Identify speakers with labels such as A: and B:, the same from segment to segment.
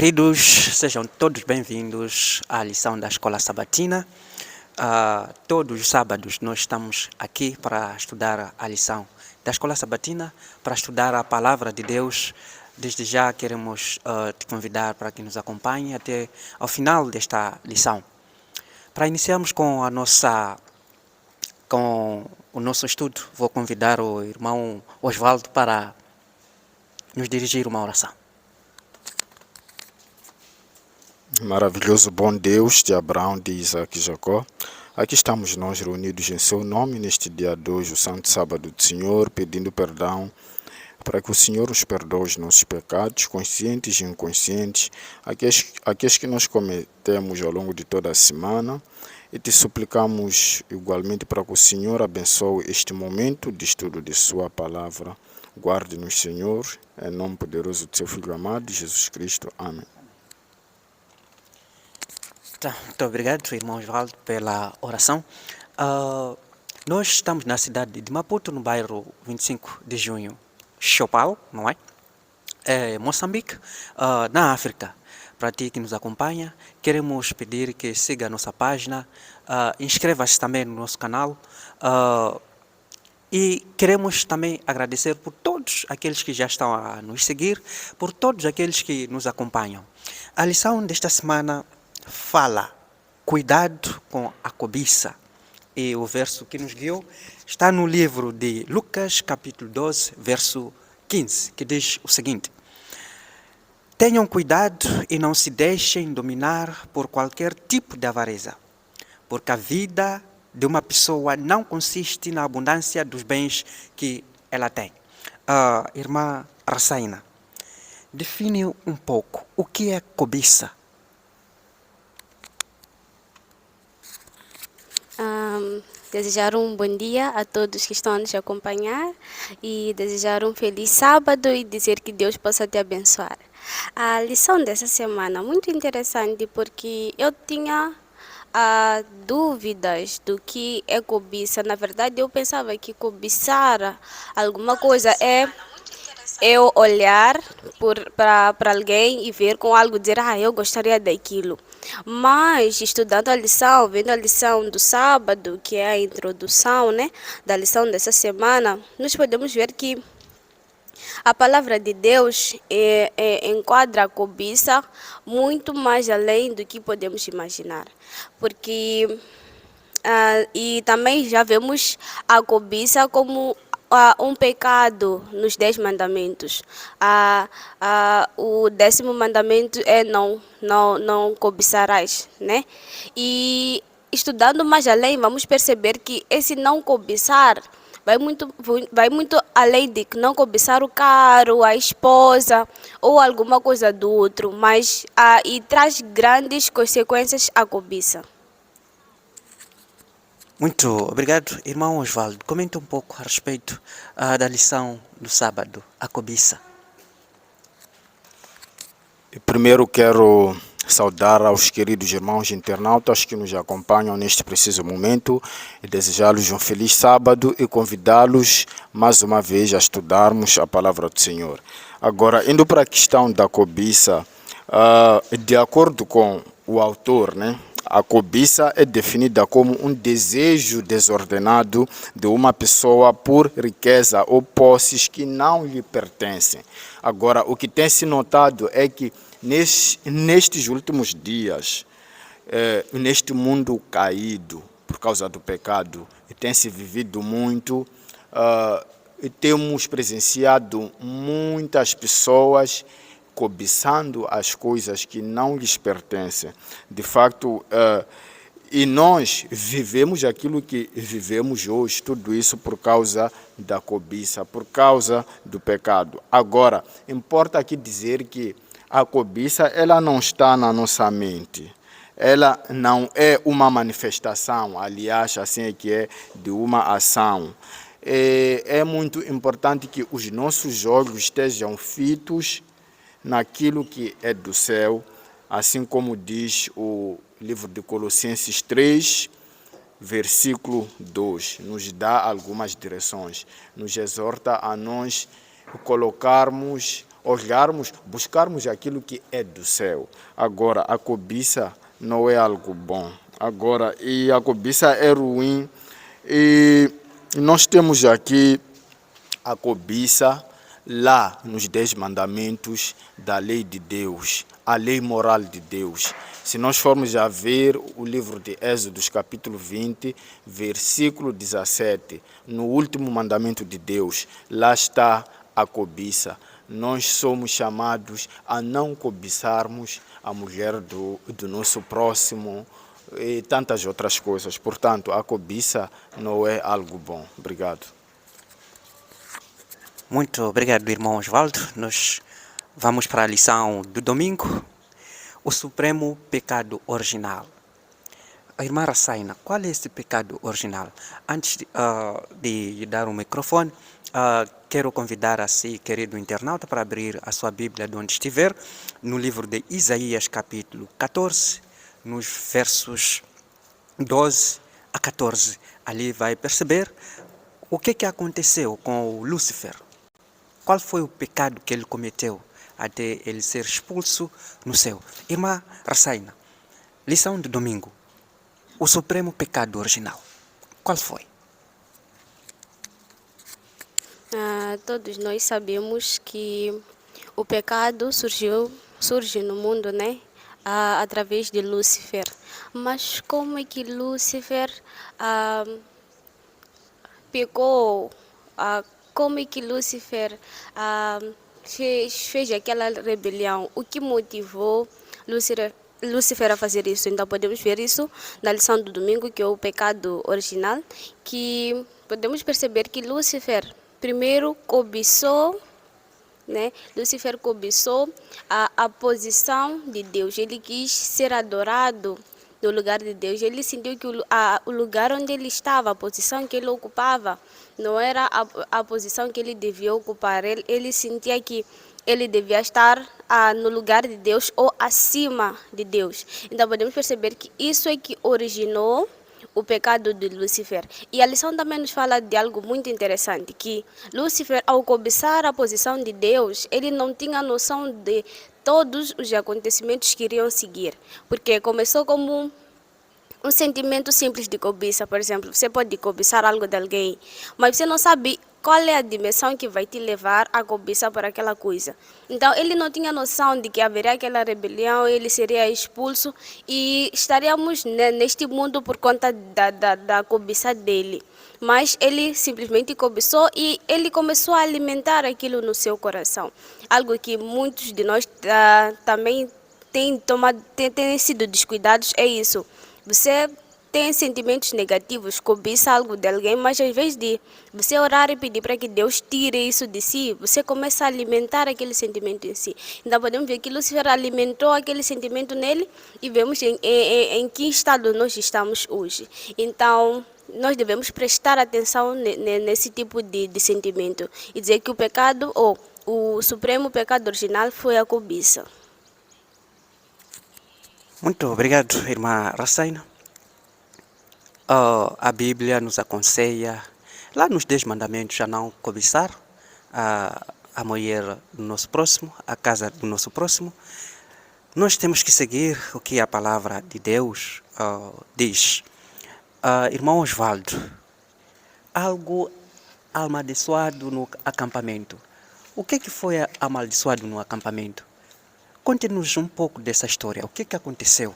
A: Queridos, sejam todos bem-vindos à lição da Escola Sabatina. Todos os sábados nós estamos aqui para estudar a lição da Escola Sabatina, para estudar a Palavra de Deus. Desde já queremos te convidar para que nos acompanhe até ao final desta lição. Para iniciarmos com o nosso estudo, vou convidar o irmão Osvaldo para nos dirigir uma oração.
B: Maravilhoso bom Deus de Abraão, de Isaac e Jacó, aqui estamos nós reunidos em seu nome neste dia 2, o Santo Sábado do Senhor, pedindo perdão para que o Senhor nos perdoe os nossos pecados, conscientes e inconscientes, aqueles que nós cometemos ao longo de toda a semana, e te suplicamos igualmente para que o Senhor abençoe este momento de estudo de sua palavra. Guarde-nos, Senhor, em nome poderoso de seu Filho amado, Jesus Cristo. Amém.
A: Muito obrigado, irmão Osvaldo, pela oração. Nós estamos na cidade de Maputo, no bairro 25 de junho, Chopal, não é? Moçambique, na África. Para ti que nos acompanha, queremos pedir que siga a nossa página, inscreva-se também no nosso canal e queremos também agradecer por todos aqueles que já estão a nos seguir, por todos aqueles que nos acompanham. A lição desta semana fala, cuidado com a cobiça. E o verso que nos guiou está no livro de Lucas, capítulo 12, verso 15, que diz o seguinte: tenham cuidado e não se deixem dominar por qualquer tipo de avareza, porque a vida de uma pessoa não consiste na abundância dos bens que ela tem. Irmã Rassaina, define um pouco o que é cobiça.
C: Desejar um bom dia a todos que estão a nos acompanhar e desejar um feliz sábado e dizer que Deus possa te abençoar. A lição dessa semana muito interessante porque eu tinha dúvidas do que é cobiça. Na verdade, eu pensava que cobiçar alguma coisa é eu olhar para alguém e ver com algo, dizer, eu gostaria daquilo. Mas, estudando a lição, vendo a lição do sábado, que é a introdução, né, da lição dessa semana, nós podemos ver que a palavra de Deus enquadra a cobiça muito mais além do que podemos imaginar. Porque, e também já vemos a cobiça como um pecado nos 10 mandamentos. O 10º mandamento é não cobiçarás, né? E estudando mais além, vamos perceber que esse não cobiçar vai muito além de não cobiçar o carro, a esposa ou alguma coisa do outro, mas e traz grandes consequências à cobiça.
A: Muito obrigado, irmão Osvaldo. Comenta um pouco a respeito da lição do sábado, a cobiça.
B: Primeiro quero saudar aos queridos irmãos internautas que nos acompanham neste preciso momento e desejar-lhes um feliz sábado e convidá-los mais uma vez a estudarmos a palavra do Senhor. Agora, indo para a questão da cobiça, de acordo com o autor, né? A cobiça é definida como um desejo desordenado de uma pessoa por riqueza ou posses que não lhe pertencem. Agora, o que tem se notado é que nestes últimos dias, neste mundo caído por causa do pecado, tem se vivido muito, e temos presenciado muitas pessoas cobiçando as coisas que não lhes pertencem. De facto, e nós vivemos aquilo que vivemos hoje, tudo isso por causa da cobiça, por causa do pecado. Agora, importa aqui dizer que a cobiça ela não está na nossa mente. Ela não é uma manifestação, aliás, assim é que é, de uma ação. É muito importante que os nossos olhos estejam fitos naquilo que é do céu, assim como diz o livro de Colossenses 3, versículo 2, nos dá algumas direções, nos exorta a nós colocarmos olharmos, buscarmos aquilo que é do céu. Agora, a cobiça não é algo bom. Agora, e a cobiça é ruim. E nós temos aqui a cobiça lá nos 10 mandamentos da lei de Deus, a lei moral de Deus. Se nós formos a ver o livro de Êxodos, capítulo 20, versículo 17, no último mandamento de Deus, lá está a cobiça. Nós somos chamados a não cobiçarmos a mulher do nosso próximo e tantas outras coisas. Portanto, a cobiça não é algo bom. Obrigado.
A: Muito obrigado, irmão Osvaldo. Nós vamos para a lição do domingo. O supremo pecado original. A irmã Rassaina, qual é esse pecado original? Antes de dar o microfone, quero convidar a si, querido internauta, para abrir a sua Bíblia de onde estiver, no livro de Isaías, capítulo 14, nos versos 12 a 14. Ali vai perceber o que aconteceu com o Lúcifer. Qual foi o pecado que ele cometeu até ele ser expulso no céu? Irmã Rassaina, lição de domingo. O supremo pecado original. Qual foi?
C: Todos nós sabemos que o pecado surge no mundo, né? Através de Lúcifer. Mas como é que Lúcifer pecou? Como é que Lúcifer fez aquela rebelião? O que motivou Lúcifer a fazer isso? Então podemos ver isso na lição do domingo, que é o pecado original, que podemos perceber que Lúcifer primeiro cobiçou, né? Lúcifer cobiçou a posição de Deus. Ele quis ser adorado no lugar de Deus. Ele sentiu que o lugar onde ele estava, a posição que ele ocupava, não era a posição que ele devia ocupar. Ele sentia que ele devia estar no lugar de Deus ou acima de Deus. Então podemos perceber que isso é que originou o pecado de Lúcifer. E a lição também nos fala de algo muito interessante, que Lúcifer, ao cobiçar a posição de Deus, ele não tinha noção de todos os acontecimentos que iriam seguir. Porque começou como um sentimento simples de cobiça. Por exemplo, você pode cobiçar algo de alguém, mas você não sabe qual é a dimensão que vai te levar a cobiçar por aquela coisa. Então, ele não tinha noção de que haveria aquela rebelião, ele seria expulso e estaríamos neste mundo por conta da cobiça dele. Mas ele simplesmente cobiçou e ele começou a alimentar aquilo no seu coração. Algo que muitos de nós também têm sido descuidados é isso. Você tem sentimentos negativos, cobiça algo de alguém, mas ao invés de você orar e pedir para que Deus tire isso de si, você começa a alimentar aquele sentimento em si. Então podemos ver que Lúcifer alimentou aquele sentimento nele e vemos em que estado nós estamos hoje. Então nós devemos prestar atenção nesse tipo de sentimento e dizer que o pecado, ou o supremo pecado original, foi a cobiça.
A: Muito obrigado, irmã Rassaina. A Bíblia nos aconselha, lá nos 10 mandamentos, a não cobiçar a mulher do nosso próximo, a casa do nosso próximo. Nós temos que seguir o que a palavra de Deus diz. Irmão Osvaldo, algo amaldiçoado no acampamento. O que foi amaldiçoado no acampamento? Conte-nos um pouco dessa história. O que aconteceu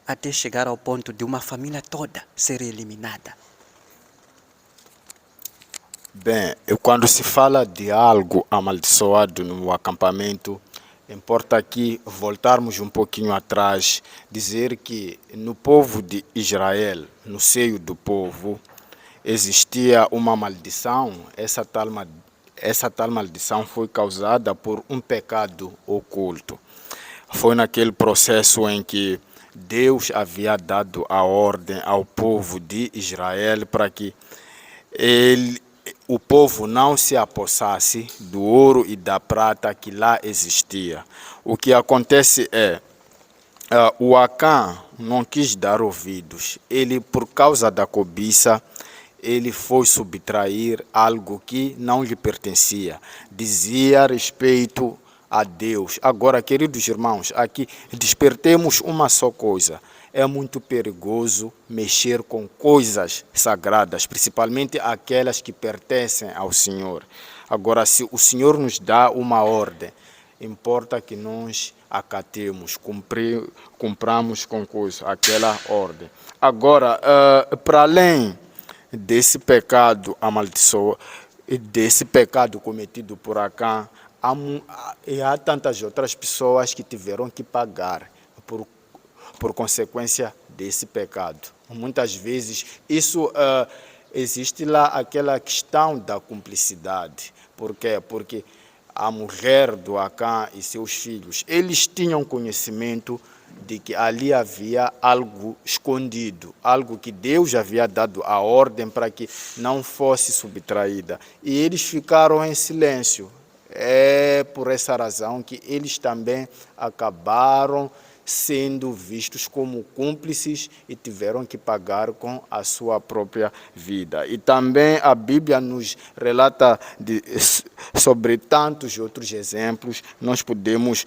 A: até chegar ao ponto de uma família toda ser eliminada?
B: Bem, quando se fala de algo amaldiçoado no acampamento, importa aqui voltarmos um pouquinho atrás, dizer que no povo de Israel, no seio do povo, existia uma maldição. Essa tal maldição foi causada por um pecado oculto. Foi naquele processo em que Deus havia dado a ordem ao povo de Israel para que o povo não se apossasse do ouro e da prata que lá existia. O que acontece é, o Acã não quis dar ouvidos. Ele, por causa da cobiça, ele foi subtrair algo que não lhe pertencia. Dizia respeito a Deus. Agora, queridos irmãos, aqui despertemos uma só coisa. É muito perigoso mexer com coisas sagradas, principalmente aquelas que pertencem ao Senhor. Agora, se o Senhor nos dá uma ordem, importa que nós acatemos, cumpramos com coisa, aquela ordem. Agora, para além desse pecado amaldiçoado, desse pecado cometido por Acã, há tantas outras pessoas que tiveram que pagar por consequência desse pecado. Muitas vezes isso existe lá aquela questão da cumplicidade. Por quê? Porque a mulher do Acã e seus filhos, eles tinham conhecimento de que ali havia algo escondido, algo que Deus havia dado a ordem para que não fosse subtraída. E eles ficaram em silêncio. É por essa razão que eles também acabaram sendo vistos como cúmplices e tiveram que pagar com a sua própria vida. E também a Bíblia nos relata sobre tantos outros exemplos. Nós podemos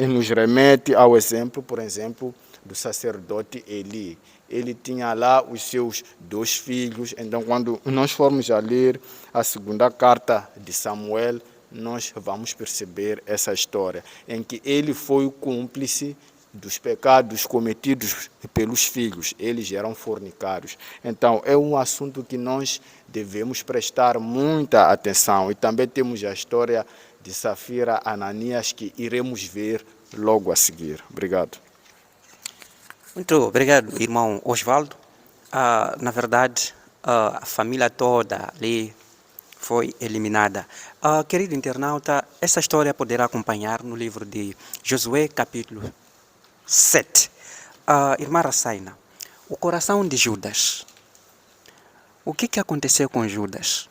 B: nos remete ao exemplo, por exemplo, do sacerdote Eli. Ele tinha lá os seus 2 filhos. Então, quando nós formos a ler a segunda carta de Samuel, nós vamos perceber essa história, em que ele foi o cúmplice dos pecados cometidos pelos filhos. Eles eram fornicários. Então, é um assunto que nós devemos prestar muita atenção. E também temos a história de Safira Ananias, que iremos ver logo a seguir. Obrigado.
A: Muito obrigado, irmão Osvaldo. Na verdade, a família toda ali foi eliminada. Querido internauta, essa história poderá acompanhar no livro de Josué, capítulo 7. Irmã Rassaina, o coração de Judas. O que aconteceu com Judas?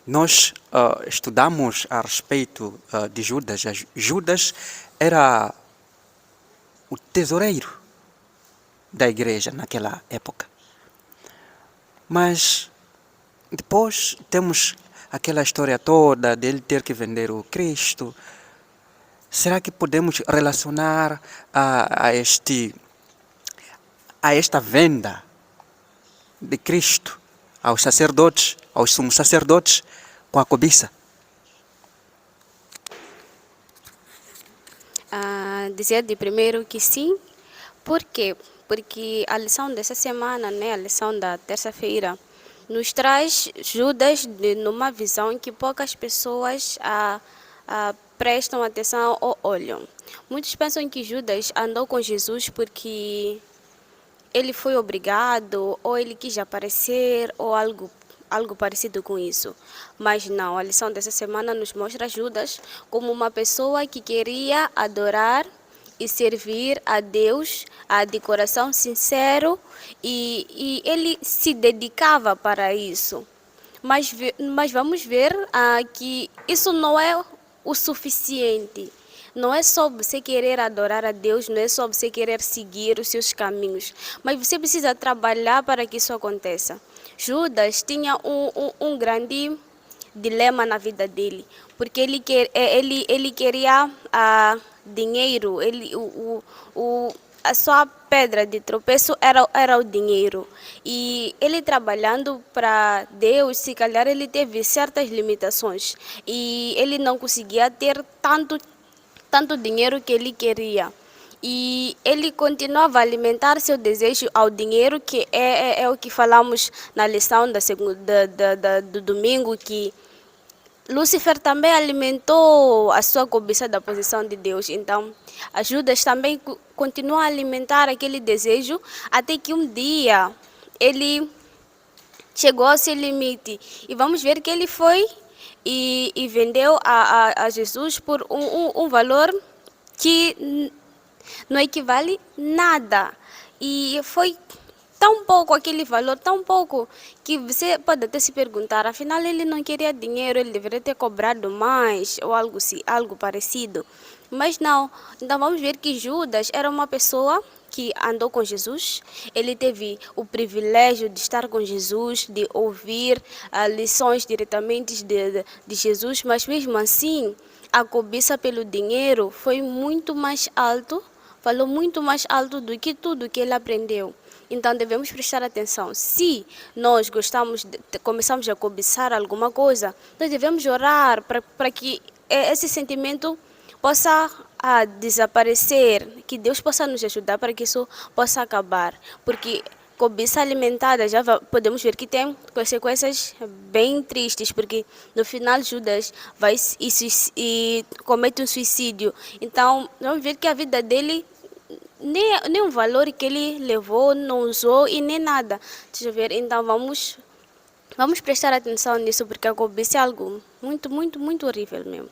A: Nós estudamos a respeito de Judas. Judas era o tesoureiro da igreja naquela época. Mas depois temos aquela história toda dele ter que vender o Cristo. Será que podemos relacionar a esta venda de Cristo aos sacerdotes, aos sumos sacerdotes, com a cobiça?
C: Dizer de primeiro que sim. Por quê? Porque a lição dessa semana, né, a lição da terça-feira, nos traz Judas numa visão que poucas pessoas prestam atenção ou olham. Muitos pensam que Judas andou com Jesus porque ele foi obrigado, ou ele quis aparecer, ou algo parecido com isso. Mas não, a lição dessa semana nos mostra Judas como uma pessoa que queria adorar e servir a Deus de coração sincero, e ele se dedicava para isso. Mas vamos ver que isso não é o suficiente. Não é só você querer adorar a Deus, não é só você querer seguir os seus caminhos, mas você precisa trabalhar para que isso aconteça. Judas tinha um grande dilema na vida dele, porque ele queria dinheiro, a sua pedra de tropeço era o dinheiro. E ele trabalhando para Deus, se calhar ele teve certas limitações e ele não conseguia ter tanto dinheiro que ele queria. E ele continuava a alimentar seu desejo ao dinheiro, que é o que falamos na lição do domingo, que Lúcifer também alimentou a sua cobiça da posição de Deus. Então, Judas também continua a alimentar aquele desejo, até que um dia ele chegou ao seu limite. E vamos ver que ele foi e vendeu a Jesus por um valor que não equivale nada. E foi tão pouco aquele valor, tão pouco, que você pode até se perguntar, afinal ele não queria dinheiro, ele deveria ter cobrado mais, ou algo parecido. Mas não. Então vamos ver que Judas era uma pessoa que andou com Jesus, ele teve o privilégio de estar com Jesus, de ouvir lições diretamente de Jesus, mas mesmo assim, a cobiça pelo dinheiro foi muito mais alto, falou muito mais alto do que tudo que ele aprendeu. Então devemos prestar atenção. Se nós começamos a cobiçar alguma coisa, nós devemos orar para que esse sentimento possa desaparecer, que Deus possa nos ajudar para que isso possa acabar. Porque cobiça alimentada, podemos ver que tem consequências bem tristes, porque no final Judas vai e comete um suicídio. Então, vamos ver que a vida dele, nem o valor que ele levou, não usou e nem nada. Deixa eu ver, então vamos prestar atenção nisso, porque a cobiça é algo muito, muito, muito horrível mesmo.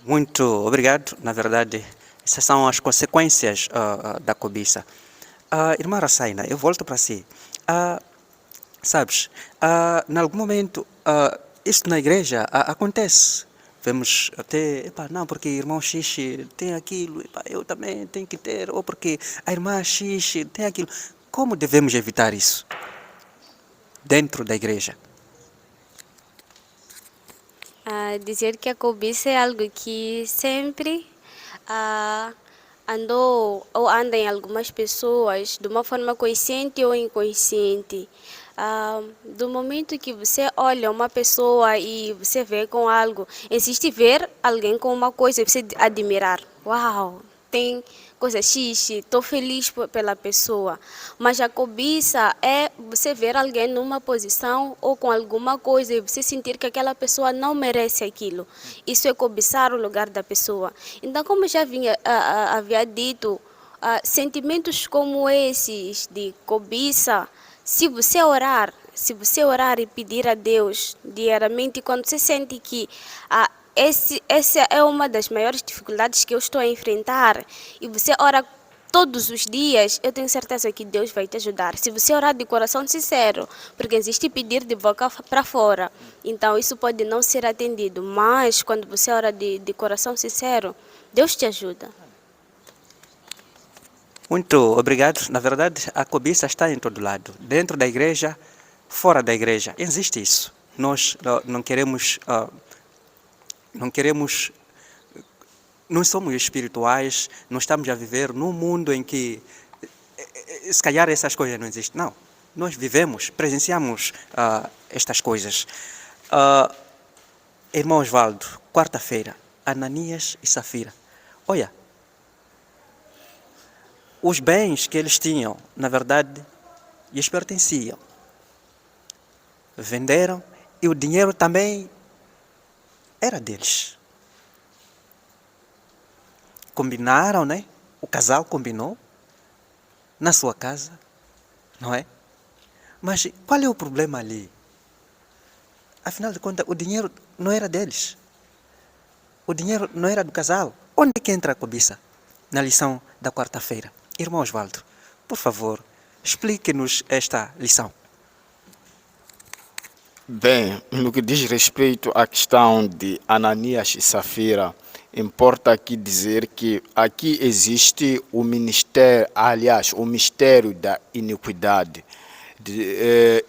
A: Muito obrigado. Na verdade, essas são as consequências da cobiça. Irmã Rassaina, eu volto para si. Sabes, em algum momento, isso na igreja acontece. Vemos até, não, porque irmão Xixi tem aquilo, eu também tenho que ter, ou porque a irmã Xixi tem aquilo. Como devemos evitar isso dentro da igreja?
C: Dizer que a cobiça é algo que sempre andou ou anda em algumas pessoas de uma forma consciente ou inconsciente. Do momento que você olha uma pessoa e você vê com algo, existe ver alguém com uma coisa e você admirar. Uau, tem coisa X, estou feliz pela pessoa. Mas a cobiça é você ver alguém numa posição ou com alguma coisa e você sentir que aquela pessoa não merece aquilo. Isso é cobiçar o lugar da pessoa. Então, como eu já havia dito, sentimentos como esses de cobiça, se você orar e pedir a Deus diariamente, quando você sente que essa é uma das maiores dificuldades que eu estou a enfrentar, e você ora todos os dias, eu tenho certeza que Deus vai te ajudar. Se você orar de coração sincero, porque existe pedir de boca para fora, então isso pode não ser atendido, mas quando você ora de coração sincero, Deus te ajuda.
A: Muito obrigado. Na verdade, a cobiça está em todo lado. Dentro da igreja, fora da igreja. Existe isso. Nós não queremos... não somos espirituais, não estamos a viver num mundo em que, se calhar, essas coisas não existem. Não. Nós vivemos, presenciamos estas coisas. Irmão Osvaldo, quarta-feira, Ananias e Safira. Olha, os bens que eles tinham, na verdade, lhes pertenciam. Venderam e o dinheiro também era deles. Combinaram, né? O casal combinou na sua casa, não é? Mas qual é o problema ali? Afinal de contas, o dinheiro não era deles. O dinheiro não era do casal. Onde é que entra a cobiça? Na lição da quarta-feira. Irmão Osvaldo, por favor, explique-nos esta lição.
B: Bem, no que diz respeito à questão de Ananias e Safira, importa aqui dizer que aqui existe o ministério, aliás, o mistério da iniquidade.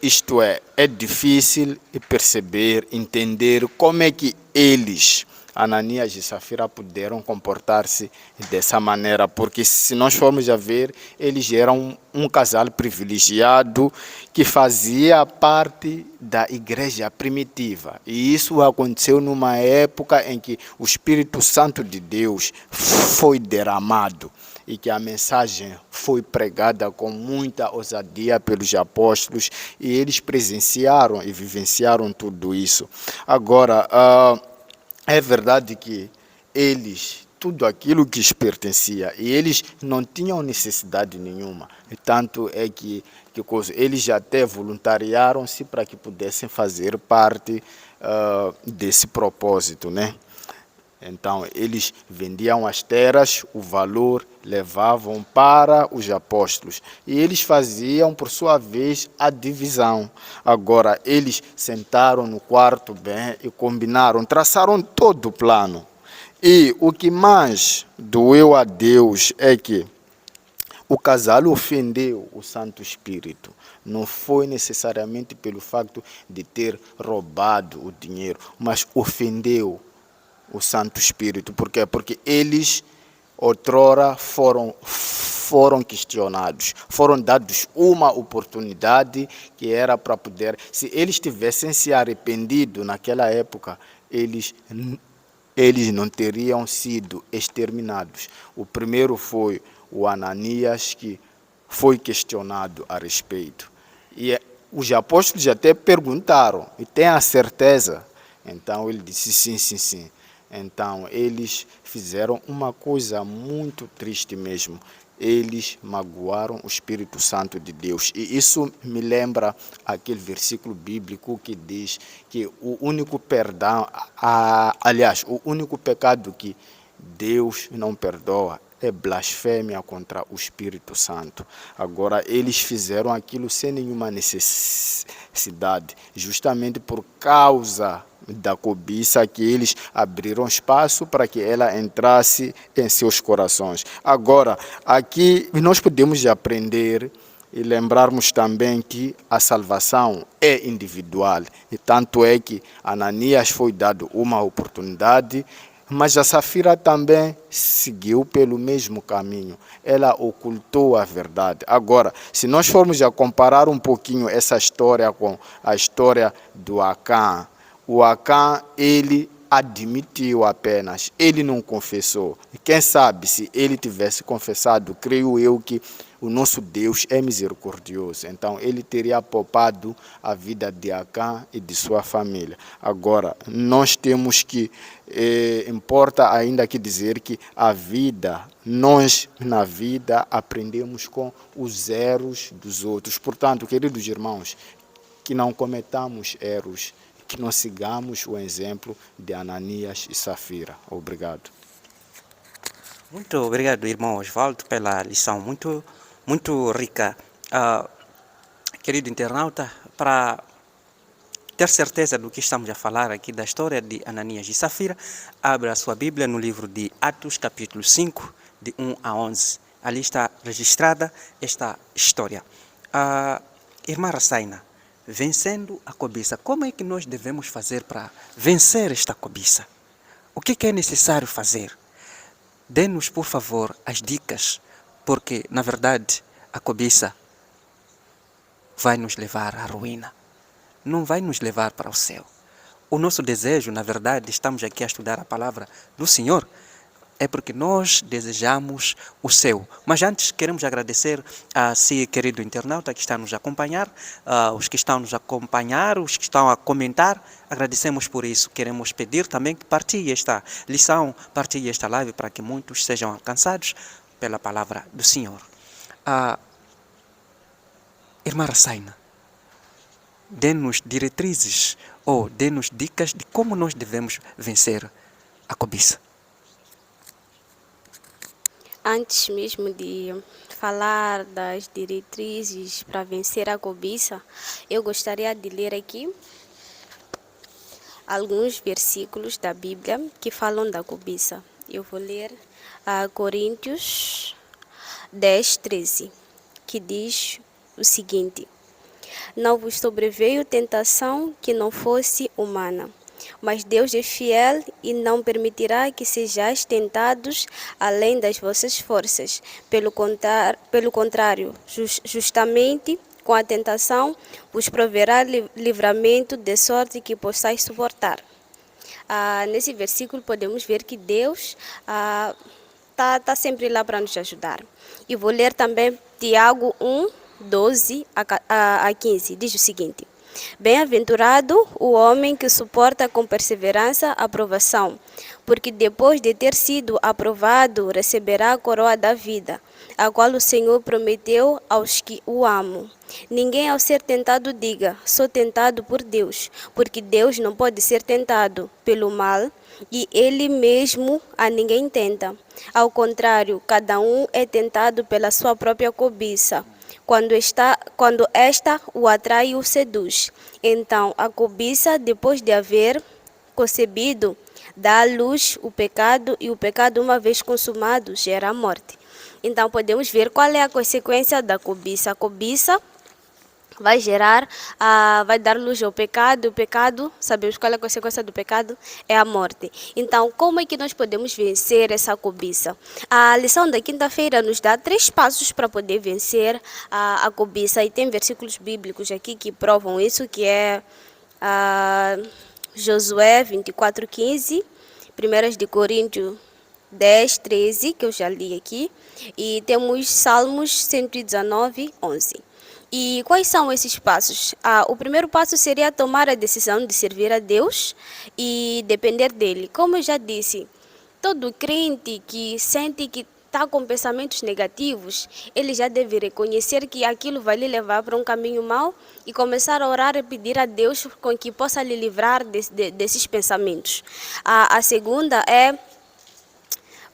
B: Isto é difícil perceber, entender como é que eles, Ananias e Safira, puderam comportar-se dessa maneira, porque se nós formos a ver, eles eram um casal privilegiado que fazia parte da igreja primitiva. E isso aconteceu numa época em que o Espírito Santo de Deus foi derramado e que a mensagem foi pregada com muita ousadia pelos apóstolos e eles presenciaram e vivenciaram tudo isso. Agora, é verdade que eles, tudo aquilo que lhes pertencia, e eles não tinham necessidade nenhuma. E tanto é que eles até voluntariaram-se para que pudessem fazer parte desse propósito, né? Então, eles vendiam as terras, o valor levavam para os apóstolos. E eles faziam, por sua vez, a divisão. Agora, eles sentaram no quarto bem e combinaram, traçaram todo o plano. E o que mais doeu a Deus é que o casal ofendeu o Santo Espírito. Não foi necessariamente pelo facto de ter roubado o dinheiro, mas ofendeu o Santo Espírito. Por quê? Porque eles outrora foram questionados, foram dados uma oportunidade que era para poder, se eles tivessem se arrependido naquela época, eles não teriam sido exterminados. O primeiro foi o Ananias, que foi questionado a respeito. E os apóstolos até perguntaram, e tem a certeza? Então ele disse sim, sim, sim. Então eles fizeram uma coisa muito triste mesmo. Eles magoaram o Espírito Santo de Deus. E isso me lembra aquele versículo bíblico que diz que o único perdão, aliás, o único pecado que Deus não perdoa é blasfêmia contra o Espírito Santo. Agora, eles fizeram aquilo sem nenhuma necessidade, justamente por causa da cobiça, que eles abriram espaço para que ela entrasse em seus corações. Agora, aqui nós podemos aprender e lembrarmos também que a salvação é individual. E tanto é que Ananias foi dado uma oportunidade, mas a Safira também seguiu pelo mesmo caminho. Ela ocultou a verdade. Agora, se nós formos a comparar um pouquinho essa história com a história do Acã, o Acã, ele admitiu apenas, ele não confessou. E quem sabe, se ele tivesse confessado, creio eu que o nosso Deus é misericordioso. Então, ele teria poupado a vida de Acã e de sua família. Agora, nós temos que, importa ainda que dizer que a vida, nós na vida aprendemos com os erros dos outros. Portanto, queridos irmãos, que não cometamos erros, que nós sigamos o exemplo de Ananias e Safira. Obrigado.
A: Muito obrigado, irmão Osvaldo, pela lição muito rica. Querido internauta, para ter certeza do que estamos a falar aqui da história de Ananias e Safira, abra a sua Bíblia no livro de Atos, capítulo 5, de 1 a 11. Ali está registrada esta história. Irmã Rassaina, vencendo a cobiça, como é que nós devemos fazer para vencer esta cobiça? O que é necessário fazer? Dê-nos, por favor, as dicas, porque, na verdade, a cobiça vai nos levar à ruína, não vai nos levar para o céu. O nosso desejo, na verdade, estamos aqui a estudar a palavra do Senhor, é porque nós desejamos o céu. Mas antes queremos agradecer a si, querido internauta, que está a nos acompanhar, os que estão a nos acompanhar, os que estão a comentar, agradecemos por isso. Queremos pedir também que partilhe esta lição, partilhe esta live para que muitos sejam alcançados pela palavra do Senhor. Irmã Rassaina, dê-nos diretrizes ou dê-nos dicas de como nós devemos vencer a cobiça.
C: Antes mesmo de falar das diretrizes para vencer a cobiça, eu gostaria de ler aqui alguns versículos da Bíblia que falam da cobiça. Eu vou ler a Coríntios 10, 13, que diz o seguinte: não vos sobreveio tentação que não fosse humana, mas Deus é fiel e não permitirá que sejais tentados além das vossas forças. Pelo contrário, justamente com a tentação vos proverá livramento, de sorte que possais suportar. Nesse versículo podemos ver que Deus está sempre lá para nos ajudar. E vou ler também Tiago 1, 12 a 15. Diz o seguinte: bem-aventurado o homem que suporta com perseverança a provação, porque depois de ter sido aprovado, receberá a coroa da vida, a qual o Senhor prometeu aos que o amam. Ninguém ao ser tentado diga, sou tentado por Deus, porque Deus não pode ser tentado pelo mal, e Ele mesmo a ninguém tenta. Ao contrário, cada um é tentado pela sua própria cobiça, quando esta o atrai e o seduz. Então, a cobiça, depois de haver concebido, dá à luz o pecado, e o pecado, uma vez consumado, gera a morte. Então podemos ver qual é a consequência da cobiça. A cobiça vai gerar, vai dar luz ao pecado. O pecado, sabemos qual é a consequência do pecado? É a morte. Então, como é que nós podemos vencer essa cobiça? A lição da quinta-feira nos dá 3 passos para poder vencer a cobiça. E tem versículos bíblicos aqui que provam isso, que é Josué 24:15, 1 de Coríntios 10:13, que eu já li aqui, e temos Salmos 119:11. E quais são esses passos? O primeiro passo seria tomar a decisão de servir a Deus e depender dele. Como eu já disse, todo crente que sente que está com pensamentos negativos, ele já deve reconhecer que aquilo vai lhe levar para um caminho mau e começar a orar e pedir a Deus com que possa lhe livrar desses pensamentos. A segunda é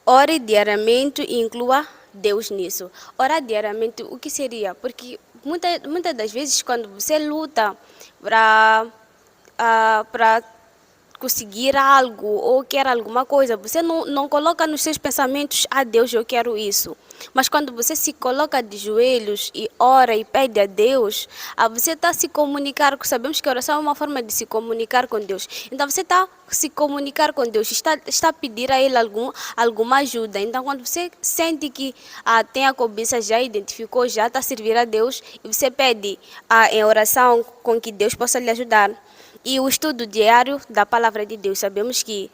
C: ore diariamente e inclua Deus nisso. Orar diariamente, o que seria? Porque muitas das vezes, quando você luta para conseguir algo ou quer alguma coisa, você não coloca nos seus pensamentos, Deus, eu quero isso. Mas quando você se coloca de joelhos e ora e pede a Deus, você está a se comunicar, sabemos que a oração é uma forma de se comunicar com Deus. Então você está a se comunicar com Deus, está a pedir a Ele alguma ajuda. Então quando você sente que tem a cobiça, já identificou, já está a servir a Deus, e você pede em oração com que Deus possa lhe ajudar. E o estudo diário da palavra de Deus. Sabemos que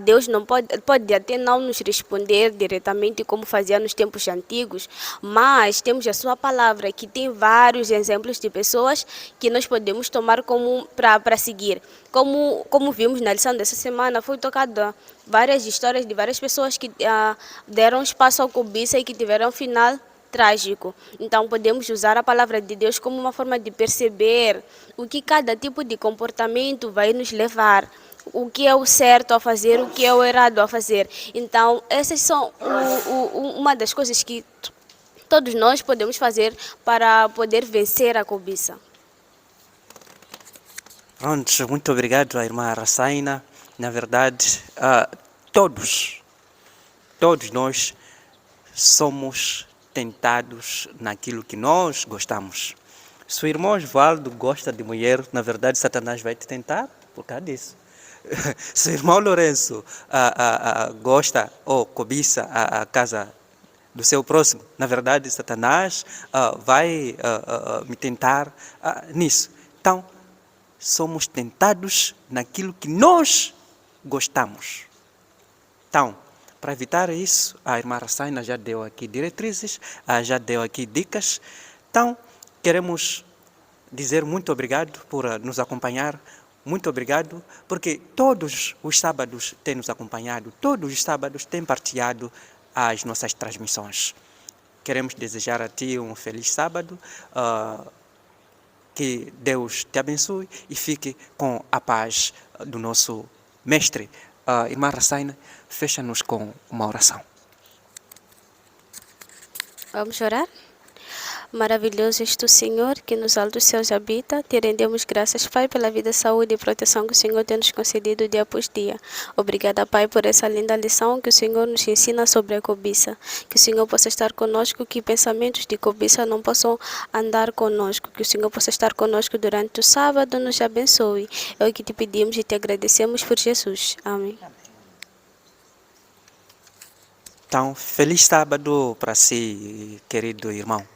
C: Deus não pode até não nos responder diretamente como fazia nos tempos antigos, mas temos a sua palavra que tem vários exemplos de pessoas que nós podemos tomar como para seguir. Como vimos na lição dessa semana, foi tocado várias histórias de várias pessoas que deram espaço à cobiça e que tiveram um final trágico. Então podemos usar a palavra de Deus como uma forma de perceber o que cada tipo de comportamento vai nos levar, o que é o certo a fazer, o que é o errado a fazer. Então essas são uma das coisas que todos nós podemos fazer para poder vencer a cobiça.
A: Pronto, muito obrigado à irmã Rassaina. Na verdade, todos nós somos tentados naquilo que nós gostamos. Se o irmão Osvaldo gosta de mulher, na verdade Satanás vai te tentar por causa disso. Se o irmão Lourenço gosta ou cobiça a casa do seu próximo, na verdade Satanás vai me tentar nisso. Então, somos tentados naquilo que nós gostamos. Então, para evitar isso, a irmã Rassaina já deu aqui diretrizes, já deu aqui dicas. Então, queremos dizer muito obrigado por nos acompanhar. Muito obrigado, porque todos os sábados tem nos acompanhado, todos os sábados tem partilhado as nossas transmissões. Queremos desejar a ti um feliz sábado, que Deus te abençoe e fique com a paz do nosso mestre. Irmã Rassaina, fecha-nos com uma oração.
C: Vamos orar? Maravilhoso és tu, Senhor, que nos altos céus habita. Te rendemos graças, Pai, pela vida, saúde e proteção que o Senhor tem nos concedido dia após dia. Obrigada, Pai, por essa linda lição que o Senhor nos ensina sobre a cobiça. Que o Senhor possa estar conosco, que pensamentos de cobiça não possam andar conosco. Que o Senhor possa estar conosco durante o sábado, nos abençoe. É o que te pedimos e te agradecemos por Jesus. Amém.
A: Então, feliz sábado para si, querido irmão.